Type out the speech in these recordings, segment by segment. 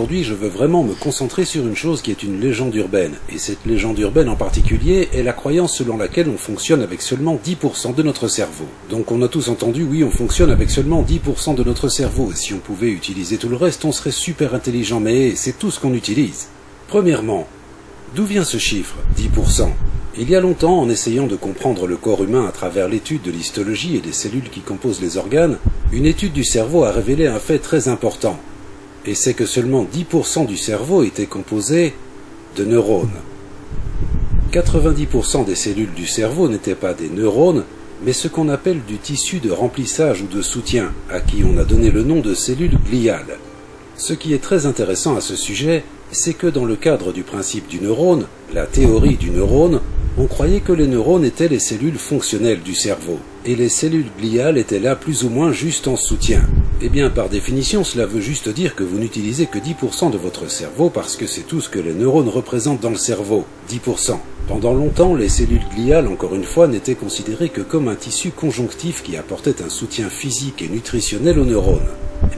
Aujourd'hui, je veux vraiment me concentrer sur une chose qui est une légende urbaine. Et cette légende urbaine en particulier est la croyance selon laquelle on fonctionne avec seulement 10% de notre cerveau. Donc on a tous entendu, oui, on fonctionne avec seulement 10% de notre cerveau. Et si on pouvait utiliser tout le reste, on serait super intelligent. Mais c'est tout ce qu'on utilise. Premièrement, d'où vient ce chiffre, 10%? Il y a longtemps, en essayant de comprendre le corps humain à travers l'étude de l'histologie et des cellules qui composent les organes, une étude du cerveau a révélé un fait très important. Et c'est que seulement 10% du cerveau était composé de neurones. 90% des cellules du cerveau n'étaient pas des neurones, mais ce qu'on appelle du tissu de remplissage ou de soutien, à qui on a donné le nom de cellules gliales. Ce qui est très intéressant à ce sujet, c'est que dans le cadre du principe du neurone, la théorie du neurone, on croyait que les neurones étaient les cellules fonctionnelles du cerveau, et les cellules gliales étaient là plus ou moins juste en soutien. Eh bien, par définition, cela veut juste dire que vous n'utilisez que 10% de votre cerveau parce que c'est tout ce que les neurones représentent dans le cerveau, 10%. Pendant longtemps, les cellules gliales, encore une fois, n'étaient considérées que comme un tissu conjonctif qui apportait un soutien physique et nutritionnel aux neurones.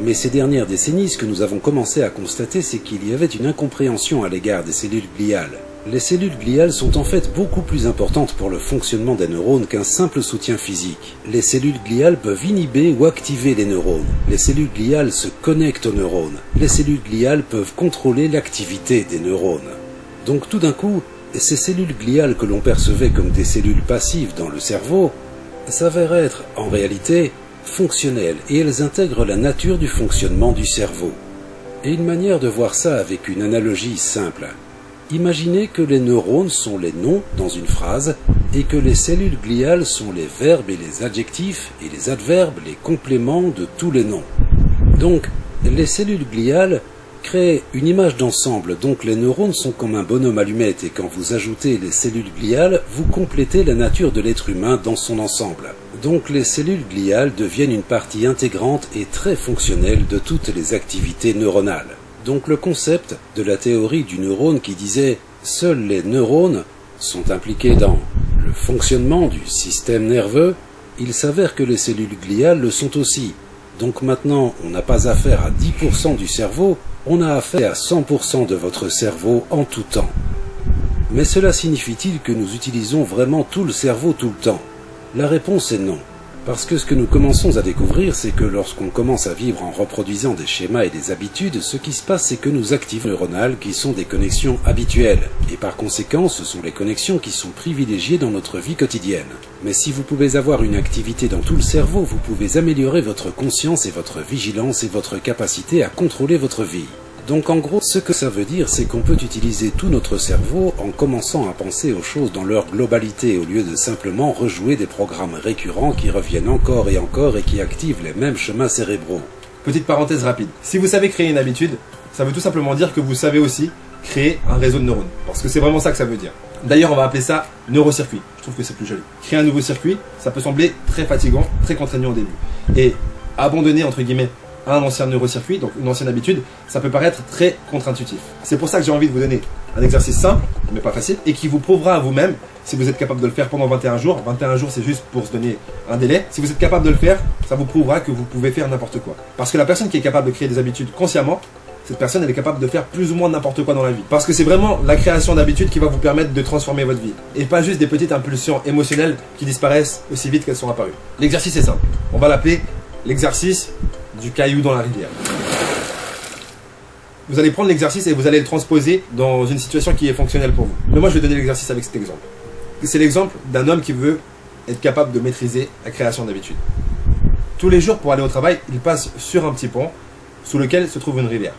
Mais ces dernières décennies, ce que nous avons commencé à constater, c'est qu'il y avait une incompréhension à l'égard des cellules gliales. Les cellules gliales sont en fait beaucoup plus importantes pour le fonctionnement des neurones qu'un simple soutien physique. Les cellules gliales peuvent inhiber ou activer les neurones. Les cellules gliales se connectent aux neurones. Les cellules gliales peuvent contrôler l'activité des neurones. Donc tout d'un coup, ces cellules gliales que l'on percevait comme des cellules passives dans le cerveau s'avèrent être, en réalité, fonctionnelles, et elles intègrent la nature du fonctionnement du cerveau. Et une manière de voir ça avec une analogie simple. Imaginez que les neurones sont les noms dans une phrase et que les cellules gliales sont les verbes et les adjectifs et les adverbes, les compléments de tous les noms. Donc, les cellules gliales créent une image d'ensemble, donc les neurones sont comme un bonhomme allumette et quand vous ajoutez les cellules gliales, vous complétez la nature de l'être humain dans son ensemble. Donc les cellules gliales deviennent une partie intégrante et très fonctionnelle de toutes les activités neuronales. Donc le concept de la théorie du neurone qui disait « seuls les neurones sont impliqués dans le fonctionnement du système nerveux », il s'avère que les cellules gliales le sont aussi. Donc maintenant, on n'a pas affaire à 10% du cerveau, on a affaire à 100% de votre cerveau en tout temps. Mais cela signifie-t-il que nous utilisons vraiment tout le cerveau tout le temps? La réponse est non. Parce que ce que nous commençons à découvrir, c'est que lorsqu'on commence à vivre en reproduisant des schémas et des habitudes, ce qui se passe, c'est que nous activons les neuronales qui sont des connexions habituelles. Et par conséquent, ce sont les connexions qui sont privilégiées dans notre vie quotidienne. Mais si vous pouvez avoir une activité dans tout le cerveau, vous pouvez améliorer votre conscience et votre vigilance et votre capacité à contrôler votre vie. Donc en gros, ce que ça veut dire, c'est qu'on peut utiliser tout notre cerveau en commençant à penser aux choses dans leur globalité, au lieu de simplement rejouer des programmes récurrents qui reviennent encore et qui activent les mêmes chemins cérébraux. Petite parenthèse rapide. Si vous savez créer une habitude, ça veut tout simplement dire que vous savez aussi créer un réseau de neurones. Parce que c'est vraiment ça que ça veut dire. D'ailleurs, on va appeler ça neurocircuit. Je trouve que c'est plus joli. Créer un nouveau circuit, ça peut sembler très fatigant, très contraignant au début. Et abandonner, entre guillemets, un ancien neurocircuit, donc une ancienne habitude, ça peut paraître très contre-intuitif. C'est pour ça que j'ai envie de vous donner un exercice simple, mais pas facile, et qui vous prouvera à vous-même si vous êtes capable de le faire pendant 21 jours. 21 jours, c'est juste pour se donner un délai. Si vous êtes capable de le faire, ça vous prouvera que vous pouvez faire n'importe quoi. Parce que la personne qui est capable de créer des habitudes consciemment, cette personne, elle est capable de faire plus ou moins n'importe quoi dans la vie. Parce que c'est vraiment la création d'habitudes qui va vous permettre de transformer votre vie. Et pas juste des petites impulsions émotionnelles qui disparaissent aussi vite qu'elles sont apparues. L'exercice est simple. On va l'appeler l'exercice du caillou dans la rivière. Vous allez prendre l'exercice et vous allez le transposer dans une situation qui est fonctionnelle pour vous. Mais moi, je vais donner l'exercice avec cet exemple. C'est l'exemple d'un homme qui veut être capable de maîtriser la création d'habitudes. Tous les jours, pour aller au travail, il passe sur un petit pont sous lequel se trouve une rivière.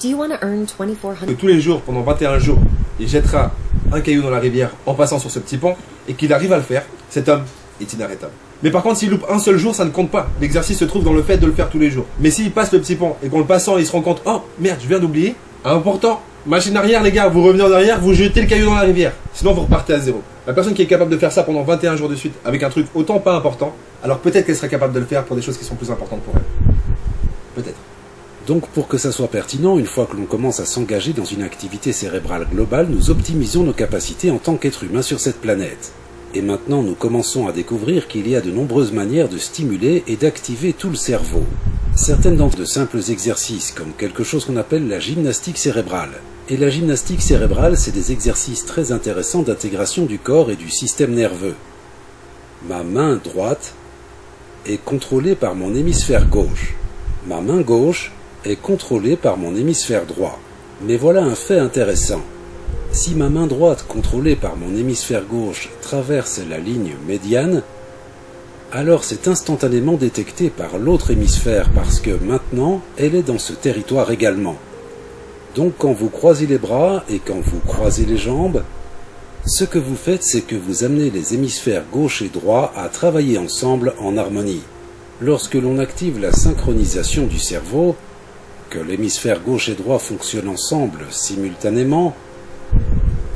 Tous les jours, pendant 21 jours, il jettera un caillou dans la rivière en passant sur ce petit pont et qu'il arrive à le faire, cet homme est inarrêtable. Mais par contre, s'il loupe un seul jour, ça ne compte pas. L'exercice se trouve dans le fait de le faire tous les jours. Mais s'il passe le petit pont et qu'en le passant, il se rend compte, oh merde, je viens d'oublier. Important, machine arrière les gars, vous revenez en arrière, vous jetez le caillou dans la rivière. Sinon, vous repartez à zéro. La personne qui est capable de faire ça pendant 21 jours de suite avec un truc autant pas important, alors peut-être qu'elle sera capable de le faire pour des choses qui sont plus importantes pour elle. Peut-être. Donc pour que ça soit pertinent, une fois que l'on commence à s'engager dans une activité cérébrale globale, nous optimisons nos capacités en tant qu'être humain sur cette planète. Et maintenant nous commençons à découvrir qu'il y a de nombreuses manières de stimuler et d'activer tout le cerveau. Certaines d'entre eux de simples exercices, comme quelque chose qu'on appelle la gymnastique cérébrale. Et la gymnastique cérébrale, c'est des exercices très intéressants d'intégration du corps et du système nerveux. Ma main droite est contrôlée par mon hémisphère gauche. Ma main gauche est contrôlée par mon hémisphère droit. Mais voilà un fait intéressant. Si ma main droite contrôlée par mon hémisphère gauche traverse la ligne médiane, alors c'est instantanément détecté par l'autre hémisphère parce que maintenant elle est dans ce territoire également. Donc quand vous croisez les bras et quand vous croisez les jambes, ce que vous faites, c'est que vous amenez les hémisphères gauche et droit à travailler ensemble en harmonie. Lorsque l'on active la synchronisation du cerveau, que l'hémisphère gauche et droit fonctionnent ensemble simultanément,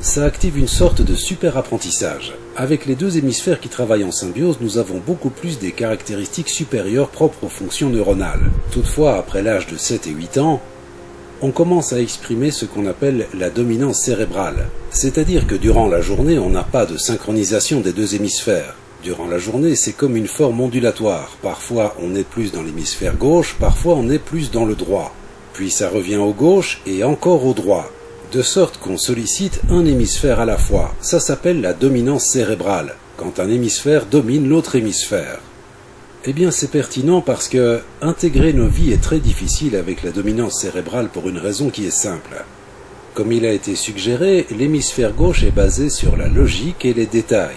ça active une sorte de super apprentissage. Avec les deux hémisphères qui travaillent en symbiose, nous avons beaucoup plus des caractéristiques supérieures propres aux fonctions neuronales. Toutefois, après l'âge de 7 et 8 ans, on commence à exprimer ce qu'on appelle la dominance cérébrale. C'est-à-dire que durant la journée, on n'a pas de synchronisation des deux hémisphères. Durant la journée, c'est comme une forme ondulatoire. Parfois, on est plus dans l'hémisphère gauche, parfois on est plus dans le droit. Puis ça revient au gauche et encore au droit. De sorte qu'on sollicite un hémisphère à la fois. Ça s'appelle la dominance cérébrale, quand un hémisphère domine l'autre hémisphère. Eh bien c'est pertinent parce que intégrer nos vies est très difficile avec la dominance cérébrale pour une raison qui est simple. Comme il a été suggéré, l'hémisphère gauche est basé sur la logique et les détails.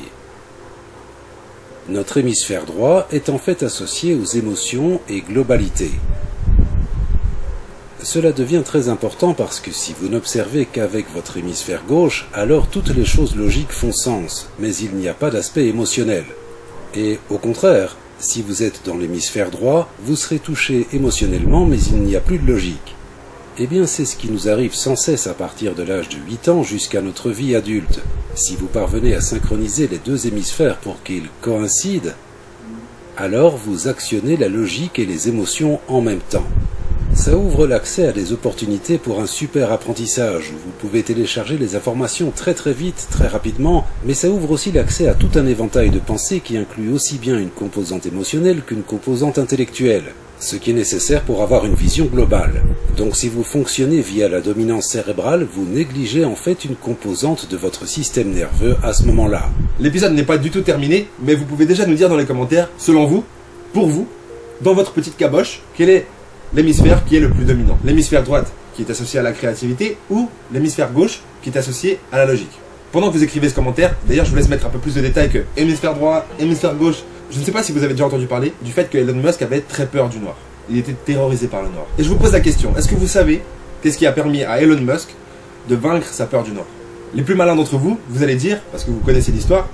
Notre hémisphère droit est en fait associé aux émotions et globalité. Cela devient très important parce que si vous n'observez qu'avec votre hémisphère gauche, alors toutes les choses logiques font sens, mais il n'y a pas d'aspect émotionnel. Et au contraire, si vous êtes dans l'hémisphère droit, vous serez touché émotionnellement, mais il n'y a plus de logique. Eh bien, c'est ce qui nous arrive sans cesse à partir de l'âge de 8 ans jusqu'à notre vie adulte. Si vous parvenez à synchroniser les deux hémisphères pour qu'ils coïncident, alors vous actionnez la logique et les émotions en même temps. Ça ouvre l'accès à des opportunités pour un super apprentissage où vous pouvez télécharger les informations très vite, très rapidement, mais ça ouvre aussi l'accès à tout un éventail de pensées qui inclut aussi bien une composante émotionnelle qu'une composante intellectuelle, ce qui est nécessaire pour avoir une vision globale. Donc si vous fonctionnez via la dominance cérébrale, vous négligez en fait une composante de votre système nerveux à ce moment-là. L'épisode n'est pas du tout terminé, mais vous pouvez déjà nous dire dans les commentaires, selon vous, pour vous, dans votre petite caboche, quel est l'hémisphère qui est le plus dominant. L'hémisphère droite qui est associé à la créativité ou l'hémisphère gauche qui est associé à la logique. Pendant que vous écrivez ce commentaire, d'ailleurs je vous laisse mettre un peu plus de détails que hémisphère droit, hémisphère gauche. Je ne sais pas si vous avez déjà entendu parler du fait que Elon Musk avait très peur du noir. Il était terrorisé par le noir. Et je vous pose la question, est-ce que vous savez qu'est-ce qui a permis à Elon Musk de vaincre sa peur du noir? Les plus malins d'entre vous, vous allez dire, parce que vous connaissez l'histoire,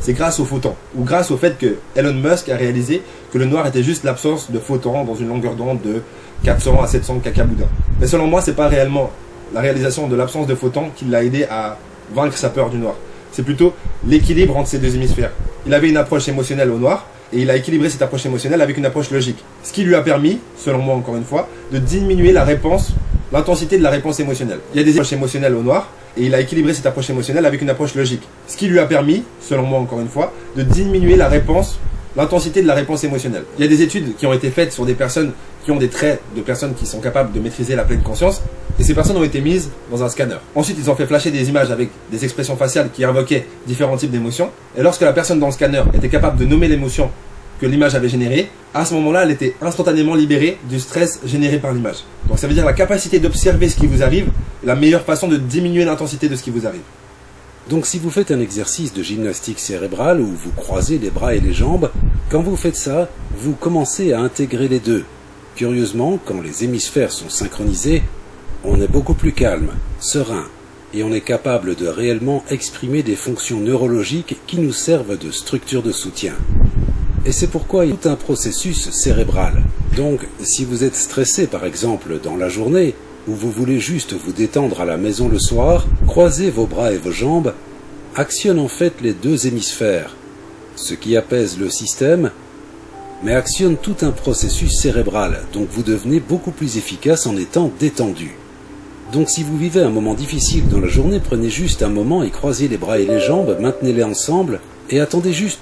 c'est grâce aux photons, ou grâce au fait que Elon Musk a réalisé que le noir était juste l'absence de photons dans une longueur d'onde de 400 à 700 cacaboudins. Mais selon moi, c'est pas réellement la réalisation de l'absence de photons qui l'a aidé à vaincre sa peur du noir. C'est plutôt l'équilibre entre ces deux hémisphères. Il avait une approche émotionnelle au noir, et il a équilibré cette approche émotionnelle avec une approche logique. Ce qui lui a permis, selon moi encore une fois, de diminuer l'intensité de la réponse émotionnelle. Il y a des approches émotionnelles au noir, et il a équilibré cette approche émotionnelle avec une approche logique. Ce qui lui a permis, selon moi encore une fois, de diminuer l'intensité de la réponse émotionnelle. Il y a des études qui ont été faites sur des personnes qui ont des traits de personnes qui sont capables de maîtriser la pleine conscience, et ces personnes ont été mises dans un scanner. Ensuite, ils ont fait flasher des images avec des expressions faciales qui invoquaient différents types d'émotions, et lorsque la personne dans le scanner était capable de nommer l'émotion que l'image avait générée, à ce moment-là, elle était instantanément libérée du stress généré par l'image. Donc ça veut dire la capacité d'observer ce qui vous arrive est la meilleure façon de diminuer l'intensité de ce qui vous arrive. Donc si vous faites un exercice de gymnastique cérébrale où vous croisez les bras et les jambes, quand vous faites ça, vous commencez à intégrer les deux. Curieusement, quand les hémisphères sont synchronisés, on est beaucoup plus calme, serein, et on est capable de réellement exprimer des fonctions neurologiques qui nous servent de structure de soutien. Et c'est pourquoi il y a tout un processus cérébral. Donc, si vous êtes stressé par exemple dans la journée, ou vous voulez juste vous détendre à la maison le soir, croisez vos bras et vos jambes, actionne en fait les deux hémisphères, ce qui apaise le système, mais actionne tout un processus cérébral, donc vous devenez beaucoup plus efficace en étant détendu. Donc si vous vivez un moment difficile dans la journée, prenez juste un moment et croisez les bras et les jambes, maintenez-les ensemble, Et attendez juste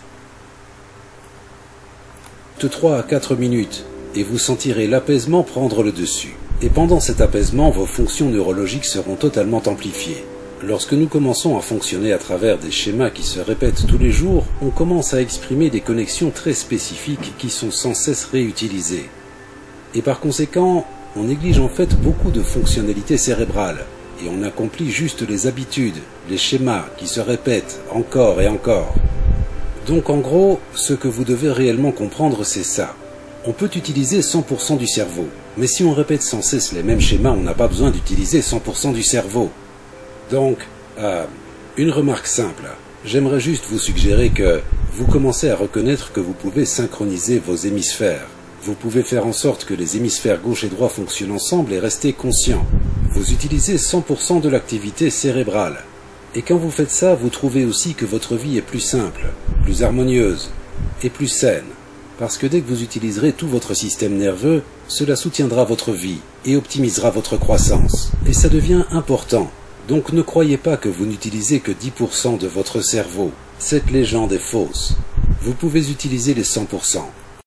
3 à 4 minutes et vous sentirez l'apaisement prendre le dessus. Et pendant cet apaisement, vos fonctions neurologiques seront totalement amplifiées. Lorsque nous commençons à fonctionner à travers des schémas qui se répètent tous les jours, on commence à exprimer des connexions très spécifiques qui sont sans cesse réutilisées. Et par conséquent, on néglige en fait beaucoup de fonctionnalités cérébrales, et on accomplit juste les habitudes, les schémas qui se répètent encore et encore. Donc en gros, ce que vous devez réellement comprendre, c'est ça. On peut utiliser 100% du cerveau, mais si on répète sans cesse les mêmes schémas, on n'a pas besoin d'utiliser 100% du cerveau. Donc, une remarque simple. J'aimerais juste vous suggérer que vous commencez à reconnaître que vous pouvez synchroniser vos hémisphères. Vous pouvez faire en sorte que les hémisphères gauche et droit fonctionnent ensemble et rester conscient. Vous utilisez 100% de l'activité cérébrale. Et quand vous faites ça, vous trouvez aussi que votre vie est plus simple, plus harmonieuse et plus saine. Parce que dès que vous utiliserez tout votre système nerveux, cela soutiendra votre vie et optimisera votre croissance. Et ça devient important. Donc ne croyez pas que vous n'utilisez que 10% de votre cerveau. Cette légende est fausse. Vous pouvez utiliser les 100%.